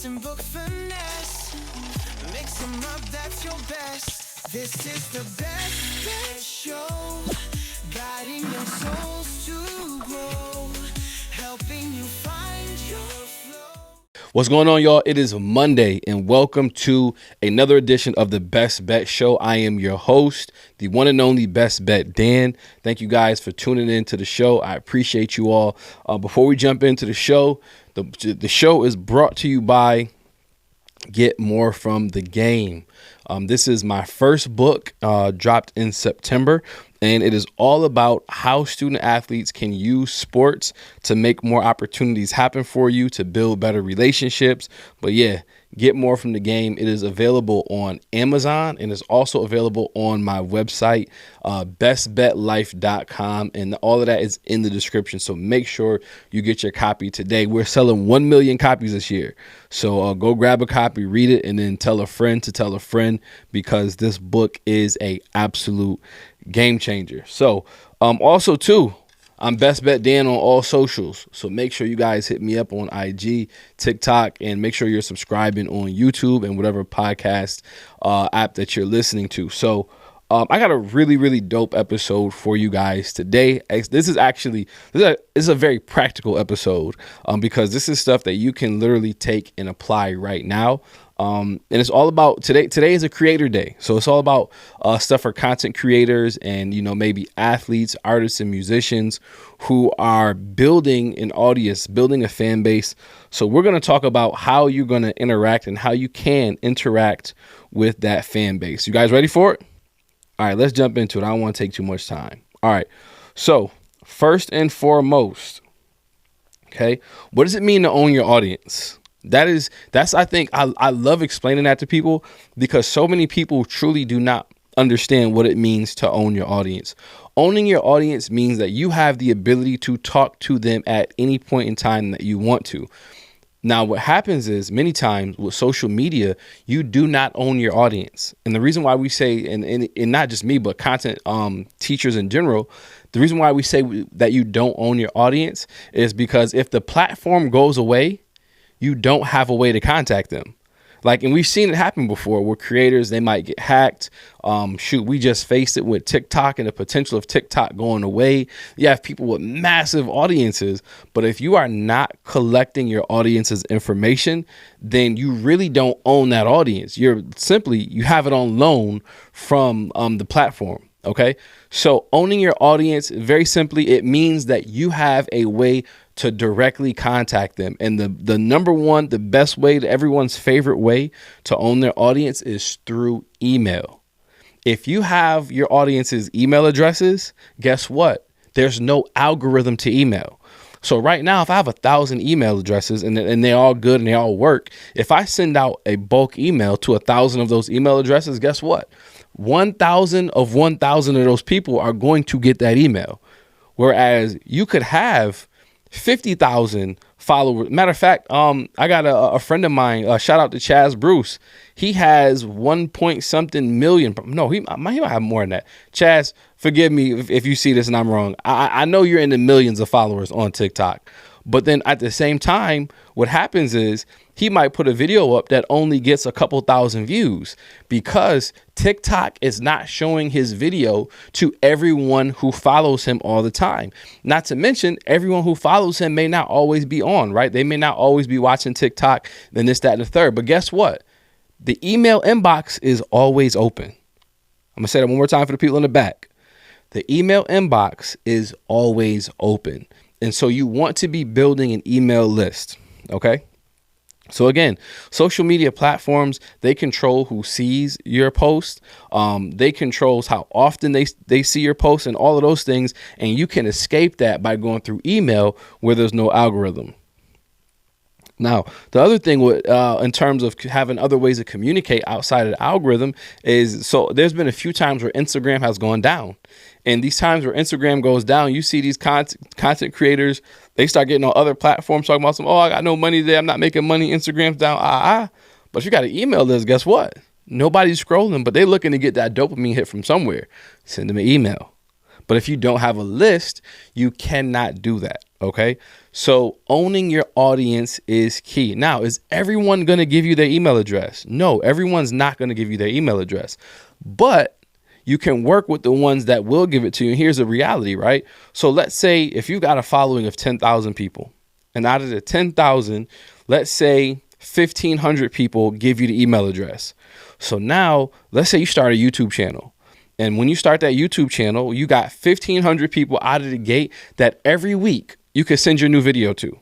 and book finesse. Mix 'em up, that's your best. This is the best bet show. Guiding your souls to grow. Helping you find your flow. What's going on, y'all? It is Monday, and welcome to another edition of the Best Bet Show. I am your host, the one and only Best Bet Dan. Thank you guys for tuning in to the show. I appreciate you all. Before we jump into the show, the show is brought to you by Get More from the Game. This is my first book, dropped in September, and it is all about how student athletes can use sports to make more opportunities happen for you, to build better relationships. But yeah, Get More from the Game. It is available on Amazon, and it's also available on my website, bestbetlife.com, and all of that is in the description. So make sure you get your copy today. We're selling 1 million copies this year. So go grab a copy, read it, and then tell a friend to tell a friend, because this book is a absolute game changer. So also too, I'm Best Bet Dan on all socials. So make sure you guys hit me up on IG, TikTok, and make sure you're subscribing on YouTube and whatever podcast app that you're listening to. So I got a really dope episode for you guys today. This is a very practical episode because this is stuff that you can literally take and apply right now. And it's all about today. Today is a creator day. So it's all about stuff for content creators and, maybe athletes, artists, and musicians who are building an audience, building a fan base. So we're going to talk about how you're going to interact and how you can interact with that fan base. You guys ready for it? All right, let's jump into it. I don't want to take too much time. All right. So first and foremost, okay, what does it mean to own your audience? I think I love explaining that to people because so many people truly do not understand what it means to own your audience. Owning your audience means that you have the ability to talk to them at any point in time that you want to. Now, what happens is many times with social media, you do not own your audience. And the reason why we say, and not just me, but content teachers in general, the reason why we say that you don't own your audience is because if the platform goes away, you don't have a way to contact them. And we've seen it happen before where creators, they might get hacked. We just faced it with TikTok and the potential of TikTok going away. You have people with massive audiences, but if you are not collecting your audience's information, then you really don't own that audience. You have it on loan from the platform. Okay. So owning your audience, very simply, it means that you have a way to directly contact them. And the number one, the best way, to everyone's favorite way to own their audience is through email. If you have your audience's email addresses, guess what? There's no algorithm to email. So right now, if I have 1,000 email addresses and they're all good and they all work, if I send out a bulk email to 1,000 of those email addresses, guess what? 1,000 of 1,000 of those people are going to get that email. Whereas you could have 50,000 followers. Matter of fact, I got a friend of mine, shout out to Chaz Bruce. He has 1 point something million. No, he might have more than that. Chaz, forgive me if you see this and I'm wrong. I know you're in the millions of followers on TikTok. But then at the same time, what happens is he might put a video up that only gets a couple thousand views because TikTok is not showing his video to everyone who follows him all the time. Not to mention, everyone who follows him may not always be on, right? They may not always be watching TikTok, then this, that, and the third. But guess what? The email inbox is always open. I'm going to say that one more time for the people in the back. The email inbox is always open. And so you want to be building an email list, okay? So again, social media platforms, they control who sees your post. They control how often they see your post and all of those things. And you can escape that by going through email where there's no algorithm. Now, the other thing in terms of having other ways to communicate outside of the algorithm is, so there's been a few times where Instagram has gone down. And these times where Instagram goes down, you see these content creators, they start getting on other platforms talking about I got no money today, I'm not making money, Instagram's down, But if you got an email list, guess what? Nobody's scrolling, but they're looking to get that dopamine hit from somewhere. Send them an email. But if you don't have a list, you cannot do that. Okay. So owning your audience is key. Now, is everyone going to give you their email address? No, everyone's not going to give you their email address, but you can work with the ones that will give it to you. And here's the reality, right? So let's say if you got a following of 10,000 people, and out of the 10,000, let's say 1,500 people give you the email address. So now let's say you start a YouTube channel. And when you start that YouTube channel, you got 1,500 people out of the gate that every week you can send your new video to.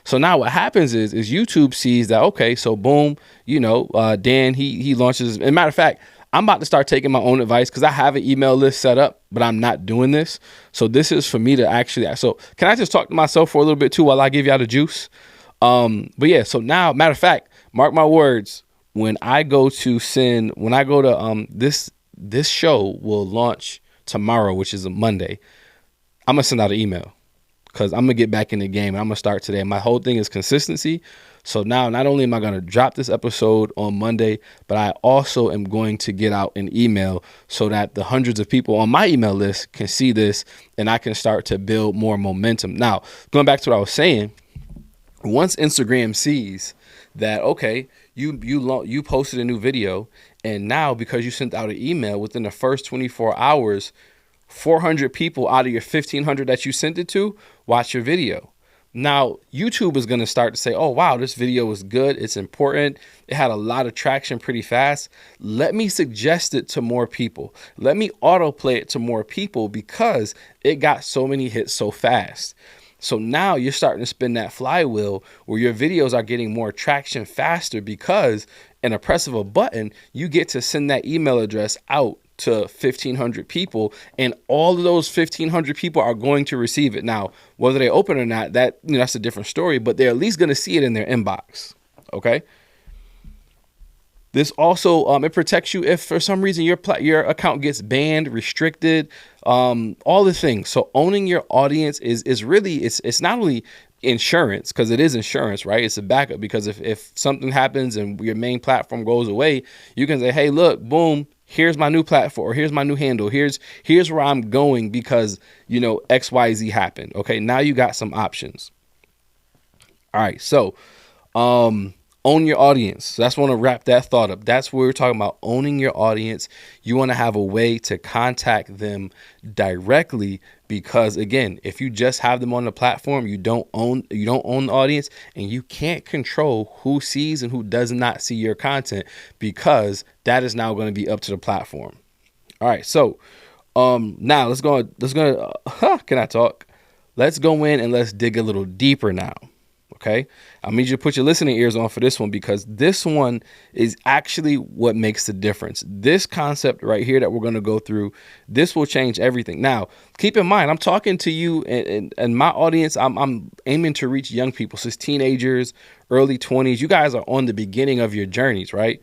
So now what happens is YouTube sees that, okay, so boom, Dan, he launches. And matter of fact, I'm about to start taking my own advice because I have an email list set up, but I'm not doing this. So this is for me to actually, so can I just talk to myself for a little bit too while I give y'all the juice? But yeah, so now, matter of fact, mark my words, when I go to this show will launch tomorrow, which is a Monday, I'm going to send out an email because I'm going to get back in the game and I'm going to start today. My whole thing is consistency. So now not only am I going to drop this episode on Monday, but I also am going to get out an email so that the hundreds of people on my email list can see this and I can start to build more momentum. Now, going back to what I was saying, once Instagram sees that, okay, you posted a new video, and now because you sent out an email within the first 24 hours, 400 people out of your 1,500 that you sent it to watch your video. Now, YouTube is going to start to say, oh, wow, this video was good. It's important. It had a lot of traction pretty fast. Let me suggest it to more people. Let me autoplay it to more people because it got so many hits so fast. So now you're starting to spin that flywheel where your videos are getting more traction faster because in a press of a button, you get to send that email address out to 1,500 people, and all of those 1,500 people are going to receive it. Now, whether they open or not, that's a different story, but they're at least going to see it in their inbox. Okay. This also, it protects you if for some reason your account gets banned, restricted, all the things. So owning your audience is really, it's not only insurance, because it is insurance, right? It's a backup because if something happens and your main platform goes away, you can say, hey, look, boom, here's my new platform, or here's my new handle. Here's where I'm going because, XYZ happened. Okay. Now you got some options. All right. So, own your audience. So that's want to wrap that thought up. That's what we're talking about, owning your audience. You want to have a way to contact them directly because, again, if you just have them on the platform, you don't own the audience, and you can't control who sees and who does not see your content because that is now going to be up to the platform. All right, so now let's go. Can I talk? Let's go in and let's dig a little deeper now. Okay, I need you to put your listening ears on for this one because this one is actually what makes the difference. This concept right here that we're going to go through, this will change everything. Now, keep in mind, I'm talking to you and my audience. I'm aiming to reach young people, so it's teenagers, early 20s. You guys are on the beginning of your journeys, right?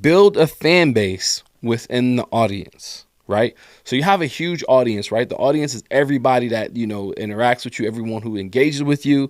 Build a fan base within the audience. Right. So you have a huge audience, right? The audience is everybody that, interacts with you, everyone who engages with you.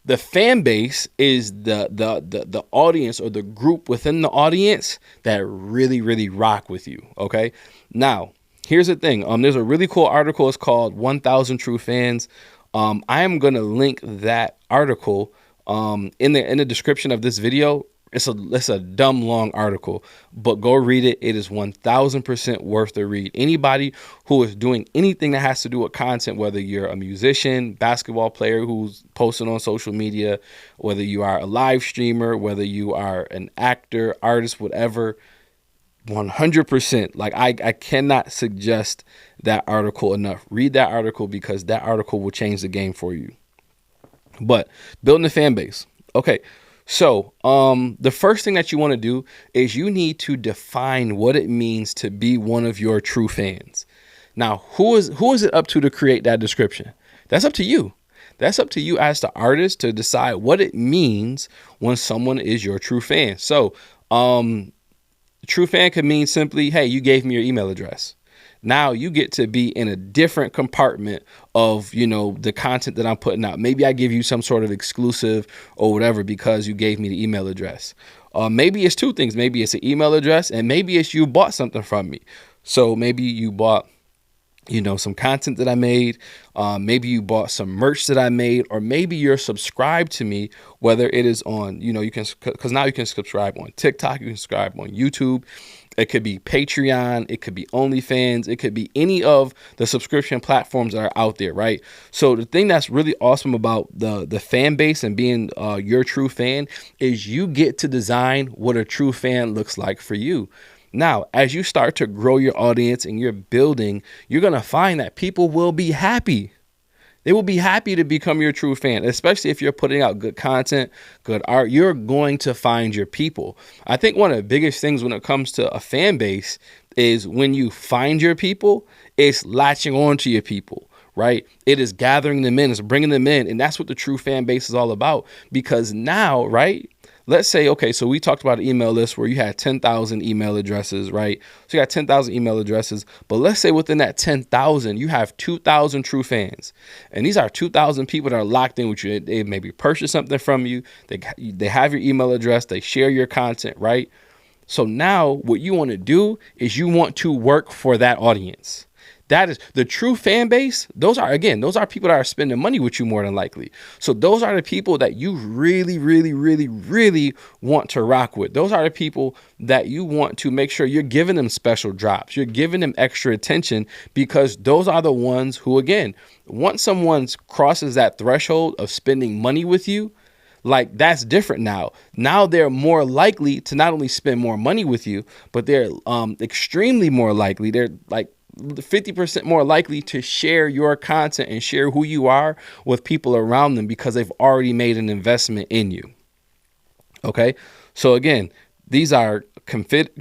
The fan base is the audience or the group within the audience that really, really rock with you. OK, now, here's the thing. There's a really cool article. It's called 1,000 True Fans. I am going to link that article in the description of this video. It's a dumb long article, but go read it. It is 1,000% worth the read. Anybody who is doing anything that has to do with content, whether you're a musician, basketball player who's posting on social media, whether you are a live streamer, whether you are an actor, artist, whatever, 100%. Like I cannot suggest that article enough. Read that article because that article will change the game for you. But building a fan base. Okay. So the first thing that you want to do is you need to define what it means to be one of your true fans. Now, who is it up to create that description? That's up to you. That's up to you as the artist to decide what it means when someone is your true fan. So true fan could mean simply, hey, you gave me your email address. Now you get to be in a different compartment of, the content that I'm putting out. Maybe I give you some sort of exclusive or whatever because you gave me the email address. Maybe it's two things. Maybe it's an email address and maybe it's you bought something from me. So maybe you bought some content that I made. Maybe you bought some merch that I made, or maybe you're subscribed to me, whether it is on, you can, because now you can subscribe on TikTok, you can subscribe on YouTube. It could be Patreon, it could be OnlyFans, it could be any of the subscription platforms that are out there, right? So the thing that's really awesome about the fan base and being your true fan is you get to design what a true fan looks like for you. Now, as you start to grow your audience and you're building, you're going to find that people will be happy. They will be happy to become your true fan, especially if you're putting out good content, good art. You're going to find your people. I think one of the biggest things when it comes to a fan base is when you find your people, it's latching on to your people, right? It is gathering them in, it's bringing them in. And that's what the true fan base is all about. Because now, right? Let's say, okay, so we talked about an email list where you had 10,000 email addresses, right? So you got 10,000 email addresses, but let's say within that 10,000, you have 2,000 true fans. And these are 2,000 people that are locked in with you. They maybe purchase something from you. They have your email address. They share your content, right? So now what you want to do is you want to work for that audience. That is the true fan base. Those are people that are spending money with you more than likely. So those are the people that you really, really, really, really want to rock with. Those are the people that you want to make sure you're giving them special drops. You're giving them extra attention, because those are the ones who, again, once someone crosses that threshold of spending money with you, like, that's different now. Now they're more likely to not only spend more money with you, but they're extremely more likely. They're like 50% more likely to share your content and share who you are with people around them, because they've already made an investment in you. Okay. So again, these are committed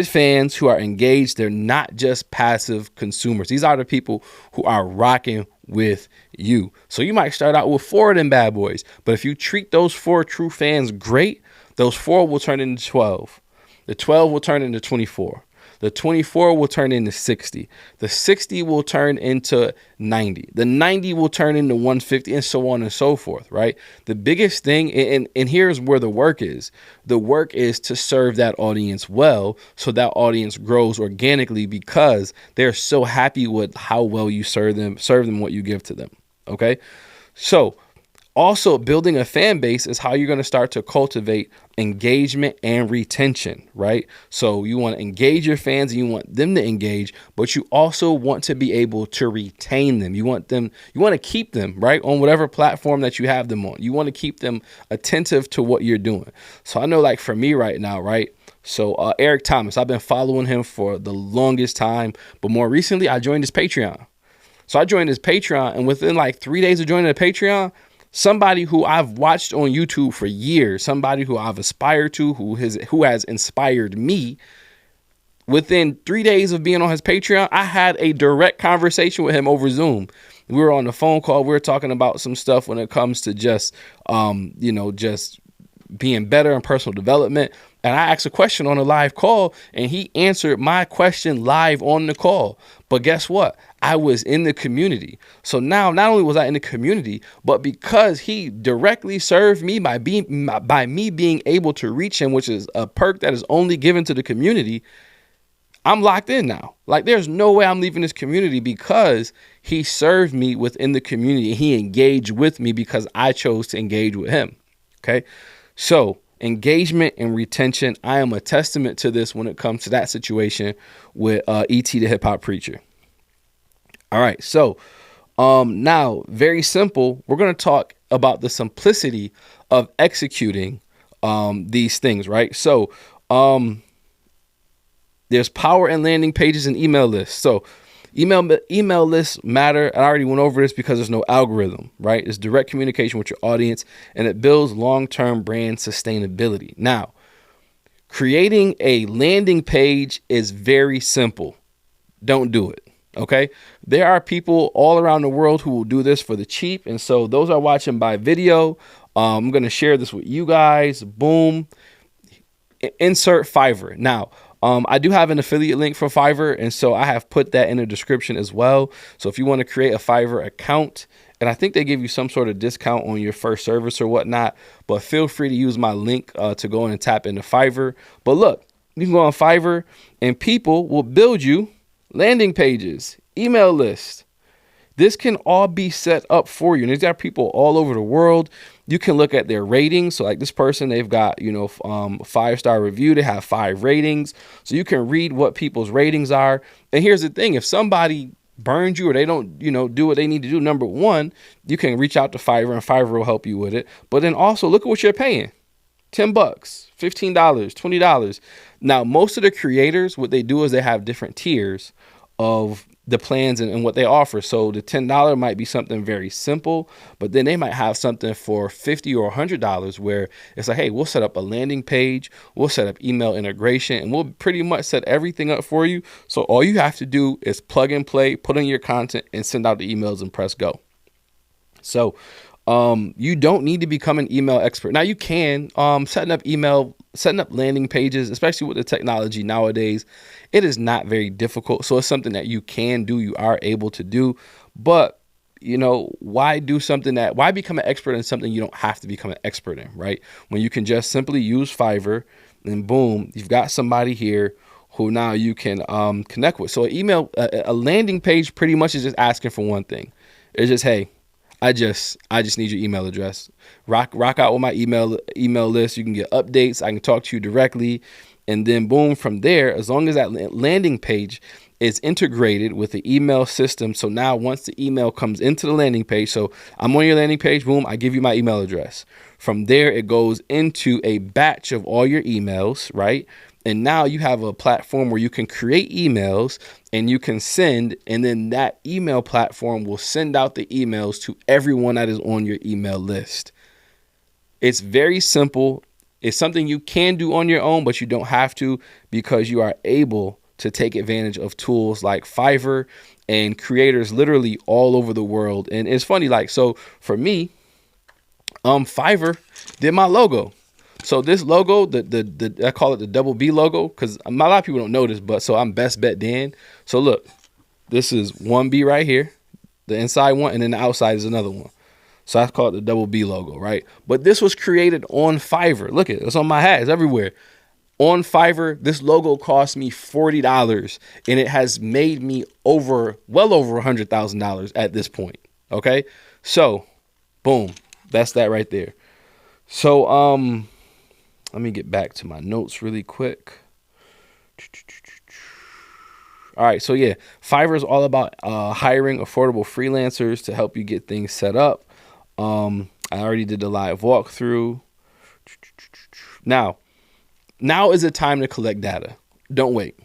fans who are engaged. They're not just passive consumers. These are the people who are rocking with you. So you might start out with 4 of them bad boys, but if you treat those 4 true fans great, those 4 will turn into 12. The 12 will turn into 24. The 24 will turn into 60. The 60 will turn into 90. The 90 will turn into 150, and so on and so forth, right? The biggest thing, and here's where the work is. The work is to serve that audience well, so that audience grows organically, because they're so happy with how well you serve them what you give to them, okay? So also, building a fan base is how you're going to start to cultivate engagement and retention, right? So you want to engage your fans and you want them to engage, but you also want to be able to retain them. You want to keep them, right, on whatever platform that you have them on. You want to keep them attentive to what you're doing. So I know, like, for me right now, right? So Eric Thomas, I've been following him for the longest time, but more recently I joined his Patreon. So I joined his Patreon, and within like 3 days of joining the Patreon, somebody who I've watched on YouTube for years, somebody who I've aspired to, who has inspired me, within 3 days of being on his Patreon, I had a direct conversation with him over Zoom. We were on the phone call. We were talking about some stuff when it comes to just being better in personal development. And I asked a question on a live call, and he answered my question live on the call. But guess what? I was in the community. So now not only was I in the community, but because he directly served me by me being able to reach him, which is a perk that is only given to the community, I'm locked in now. Like, there's no way I'm leaving this community, because he served me within the community. He engaged with me because I chose to engage with him. Okay. So engagement and retention, I am a testament to this when it comes to that situation with E.T. the Hip Hop Preacher. All right. So now, very simple, we're going to talk about the simplicity of executing these things, right? So there's power in landing pages and email lists. So email lists matter. I already went over this because there's no algorithm, right? It's direct communication with your audience, and it builds long-term brand sustainability. Now, creating a landing page is very simple. Don't do it. Okay. There are people all around the world who will do this for the cheap. And so those are watching by video. I'm going to share this with you guys. Boom. Insert Fiverr. Now, I do have an affiliate link for Fiverr, and so I have put that in the description as well. So if you want to create a Fiverr account, and I think they give you some sort of discount on your first service or whatnot, but feel free to use my link to go in and tap into Fiverr. But look, you can go on Fiverr and people will build you landing pages, email lists. This can all be set up for you. And there's got people all over the world. You can look at their ratings. So like this person, they've got, 5-star review. They have 5 ratings. So you can read what people's ratings are. And here's the thing. If somebody burns you or they don't, do what they need to do, number one, you can reach out to Fiverr and Fiverr will help you with it. But then also look at what you're paying. $10, $15, $20. Now, most of the creators, what they do is they have different tiers of the plans and what they offer. So the $10 might be something very simple, but then they might have something for $50 or $100 where it's like, hey, we'll set up a landing page, we'll set up email integration, and we'll pretty much set everything up for you. So all you have to do is plug and play, put in your content, and send out the emails and press go. So you don't need to become an email expert. Now you can setting up landing pages, especially with the technology nowadays. It is not very difficult. So it's something that you can do, you are able to do. But why become an expert in something you don't have to become an expert in, right? When you can just simply use Fiverr and boom, you've got somebody here who now you can connect with. So a landing page pretty much is just asking for one thing. It's just, hey, I just need your email address. Rock out with my email list. You can get updates. I can talk to you directly. And then boom, from there, as long as that landing page is integrated with the email system. So now once the email comes into the landing page, so I'm on your landing page, boom, I give you my email address. From there, it goes into a batch of all your emails, right? And now you have a platform where you can create emails and you can send, and then that email platform will send out the emails to everyone that is on your email list. It's very simple. It's something you can do on your own, but you don't have to because you are able to take advantage of tools like Fiverr and creators literally all over the world. And it's funny, so for me, Fiverr did my logo. So this logo, the I call it the double B logo because a lot of people don't know this, but so I'm Best Bet Dan. So look, this is 1B right here, the inside one, and then the outside is another one. So I call it the double B logo, right? But this was created on Fiverr. Look at it, it's on my hat, it's everywhere. On Fiverr, this logo cost me $40, and it has made me well over $100,000 at this point. Okay, so boom, that's that right there. So let me get back to my notes really quick. All right, so yeah, Fiverr is all about hiring affordable freelancers to help you get things set up. I already did the live walkthrough. Now is the time to collect data. Don't wait.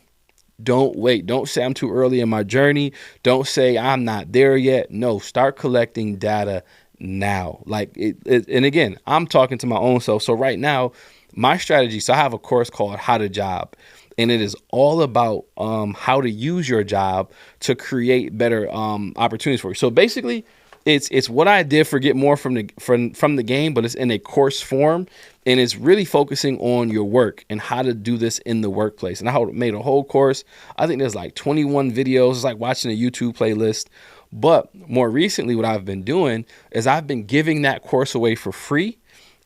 Don't say I'm too early in my journey. Don't say I'm not there yet. No, start collecting data now. And again, I'm talking to my own self. So right now, my strategy, so I have a course called How to Job, and it is all about how to use your job to create better opportunities for you. So basically, it's what I did for Get More from the game, but it's in a course form, and it's really focusing on your work and how to do this in the workplace. And I made a whole course. I think there's 21 videos. It's like watching a YouTube playlist. But more recently, what I've been doing is I've been giving that course away for free.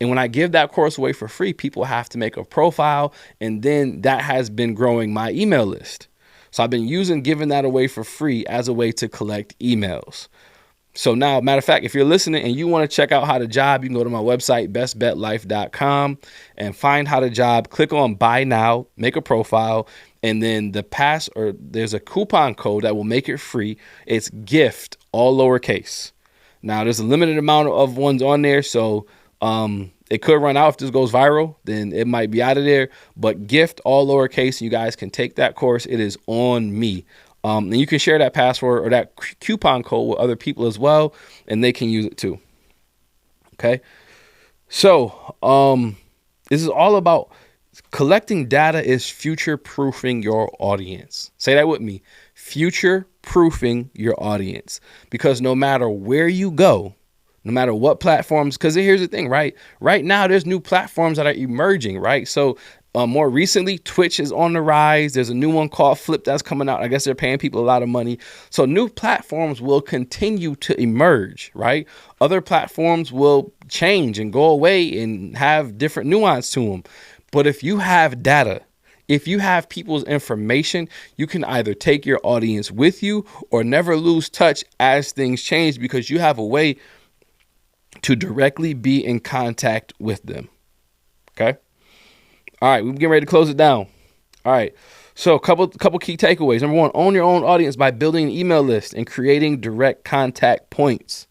And when I give that course away for free, people have to make a profile, and then that has been growing my email list. So I've been giving that away for free as a way to collect emails. So now, matter of fact, if you're listening and you want to check out How to Job, you can go to my website, bestbetlife.com, and find How to Job. Click on Buy Now, make a profile, and then there's a coupon code that will make it free. It's GIFT, all lowercase. Now, there's a limited amount of ones on there, so it could run out. If this goes viral, then it might be out of there. But GIFT, all lowercase, you guys can take that course. It is on me. And you can share that password or that coupon code with other people as well, and they can use it too. Okay. So this is all about collecting data is future-proofing your audience. Say that with me. Future-proofing your audience. Because no matter where you go, no matter what platforms, because here's the thing, right? Right now, there's new platforms that are emerging, right? So more recently, Twitch is on the rise. There's a new one called Flip that's coming out. I guess they're paying people a lot of money. So new platforms will continue to emerge, right? Other platforms will change and go away and have different nuance to them. But if you have data If you have people's information, you can either take your audience with you or never lose touch as things change, because you have a way to directly be in contact with them. Okay. All right. We're getting ready to close it down. All right. So a couple key takeaways. Number one, own your own audience by building an email list and creating direct contact points.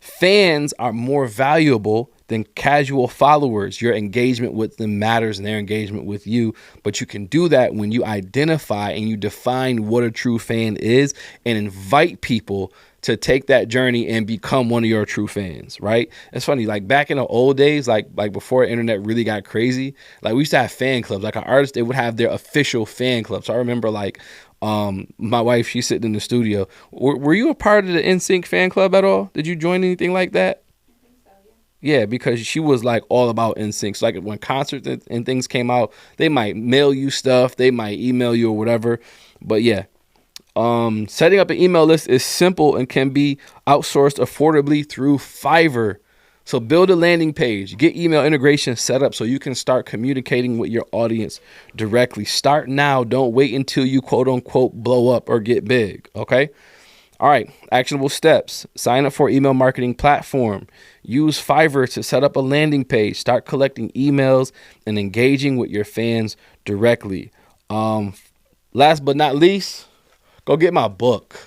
Fans are more valuable than casual followers. Your engagement with them matters and their engagement with you. But you can do that when you identify and you define what a true fan is and invite people to take that journey and become one of your true fans, right? It's funny, like back in the old days, like before the internet really got crazy, like we used to have fan clubs. Like our artists, they would have their official fan club. So I remember like my wife, she's sitting in the studio. Were you a part of the NSYNC fan club at all? Did you join anything like that? I think so, Yeah, because she was like all about NSYNC. So like when concerts and things came out, they might mail you stuff, they might email you or whatever. But yeah, setting up an email list is simple and can be outsourced affordably through Fiverr. So build a landing page, get email integration set up so you can start communicating with your audience directly. Start now. Don't wait until you quote unquote blow up or get big. Okay. All right. Actionable steps. Sign up for email marketing platform. Use Fiverr to set up a landing page. Start collecting emails and engaging with your fans directly. Last but not least, go get my book.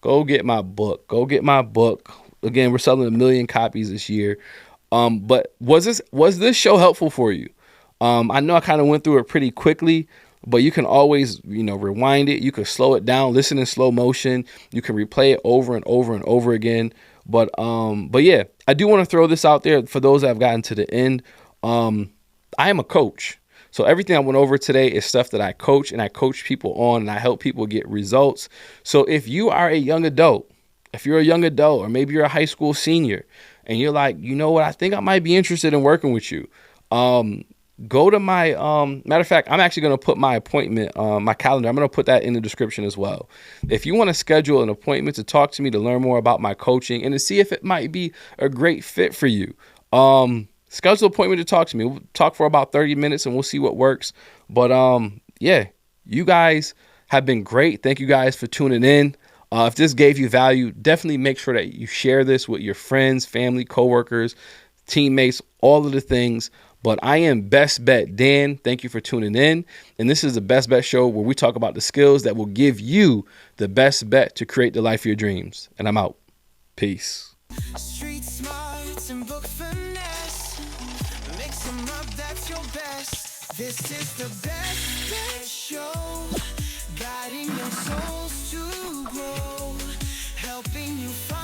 Go get my book. Go get my book. Again, we're selling 1 million copies this year. But was this show helpful for you? I know I kind of went through it pretty quickly, but you can always, rewind it. You can slow it down, listen in slow motion. You can replay it over and over and over again. But yeah, I do want to throw this out there for those that have gotten to the end. I am a coach. So everything I went over today is stuff that I coach, and I coach people on, and I help people get results. So if you are a young adult, or maybe you're a high school senior and you're like, you know what, I think I might be interested in working with you. Go to my, matter of fact, I'm actually going to put my appointment, my calendar. I'm going to put that in the description as well. If you want to schedule an appointment to talk to me, to learn more about my coaching and to see if it might be a great fit for you, schedule an appointment to talk to me. We'll talk for about 30 minutes and we'll see what works. But yeah, you guys have been great. Thank you guys for tuning in. If this gave you value, definitely make sure that you share this with your friends, family, coworkers, teammates, all of the things. But I am Best Bet Dan. Thank you for tuning in. And this is the Best Bet Show, where we talk about the skills that will give you the best bet to create the life of your dreams. And I'm out. Peace. Street smarts and book finesse. Mix 'em up, that's your best. This is the Best Bet Show. Guiding your souls to grow. Helping you find